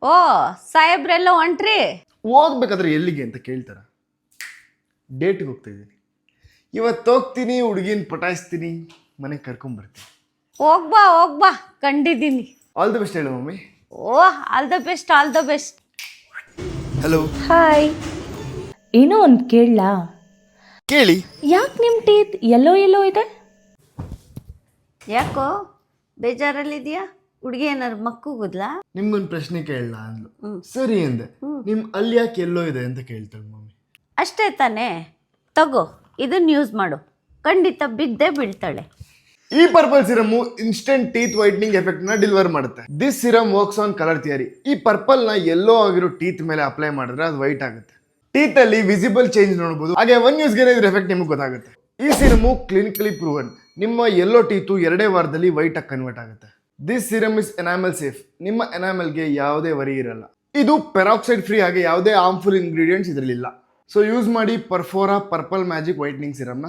ಓ ಸಾಹೇಬ್ರೆಲ್ಲ ಹೊಂಟ್ರಿ? ಹೋಗ್ಬೇಕಾದ್ರೆ ಎಲ್ಲಿಗೆ ಅಂತ ಕೇಳ್ತಾರ. ಡೇಟ್ಗೆ ಹೋಗ್ತಾ ಇದ್ದೀನಿ. ಇವತ್ತು ಹೋಗ್ತೀನಿ, ಹುಡುಗಿನ ಪಟಾಯಿಸ್ತೀನಿ, ಮನೆಗೆ ಕರ್ಕೊಂಬರ್ತೀನಿ. ಹೋಗ್ಬಾ ಕಂಡಿದ್ದೀನಿ. ಆಲ್ ದಿ ಬೆಸ್ಟ್ ಹೇಳು mummy. Oh all the best, all the best. Hello. Hi. ಏನೋ ಒಂದು ಕೇಳಲಾ? ಕೇಳಿ. ಯಾಕೆ ನಿಮ್ಮ ಟೀತ್ ಎಲ್ಲೋ ಎಲ್ಲೋ ಇದೆ? ಯಾಕೋ ಬೇಜಾರಲ್ಲಿದ್ಯಾ? ಹುಡುಗಿ ಏನಾರು ಮಕ್ಕುಗುದ್ಲಾ? ನಿಮ್ಗೊಂದು ಪ್ರಶ್ನೆ ಕೇಳಲ್ಲ ಅಂದ್ಲು. ಸರಿ ಅಂದೆ. ನಿಮ್ ಅಲ್ಲಿ ಯಾಕೆ ಎಲ್ಲೋ ಇದೆ ಅಂತ ಕೇಳ್ತಾಳೆ ಮಮ್ಮಿ. ಅಷ್ಟೇ ತಾನೇ, ತಗೋ ಇದನ್ನ ಯೂಸ್ ಮಾಡು, ಖಂಡಿತ ಬಿದ್ದೇ ಬೀಳ್ತಾಳೆ. ಈ purple serum instant teeth whitening effect ನ ಡೆಲಿವರ್ ಮಾಡುತ್ತೆ. This serum works on colour theory. ಈ ಪರ್ಪಲ್ ನ ಎಲ್ಲೋ ಆಗಿರೋ ಟೀತ್ ಮೇಲೆ ಅಪ್ಲೈ ಮಾಡಿದ್ರೆ ಅದು ವೈಟ್ ಆಗುತ್ತೆ. ಟೀತ್ ಅಲ್ಲಿ ವಿಸಿಬಲ್ ಚೇಂಜ್ ನೋಡಬಹುದು. ಹಾಗೆ ಒನ್ ಯೂಸ್ಗೆ ಇದ್ರ ಎಫೆಕ್ಟ್ ನಿಮ್ಗೆ ಗೊತ್ತಾಗುತ್ತೆ. ಈ ಸಿರಮು ಕ್ಲಿನಿಕಲಿ ಪ್ರೂವನ್. ನಿಮ್ಮ ಎಲ್ಲೋ ಟೀತು 2 ವಾರದಲ್ಲಿ ವೈಟ್ ಆಗಿ ಕನ್ವರ್ಟ್ ಆಗುತ್ತೆ. This serum is enamel safe. ನಿಮ್ಮ ಎನಾಮಲ್ಗೆ ಯಾವುದೇ ವರಿ ಇರಲ್ಲ. ಇದು ಪೆರಾಕ್ಸೈಡ್ ಫ್ರೀ, ಹಾಗೆ ಯಾವುದೇ ಹಾರ್ಮ್ಫುಲ್ ಇಂಗ್ರೀಡಿಯೆಂಟ್ಸ್ ಇದರಲ್ಲಿಲ್ಲ. ಸೊ ಯೂಸ್ ಮಾಡಿ ಪರ್ಫೋರಾ ಪರ್ಪಲ್ ಮ್ಯಾಜಿಕ್ ವೈಟ್ನಿಂಗ್ ಸಿರಮ್ನ.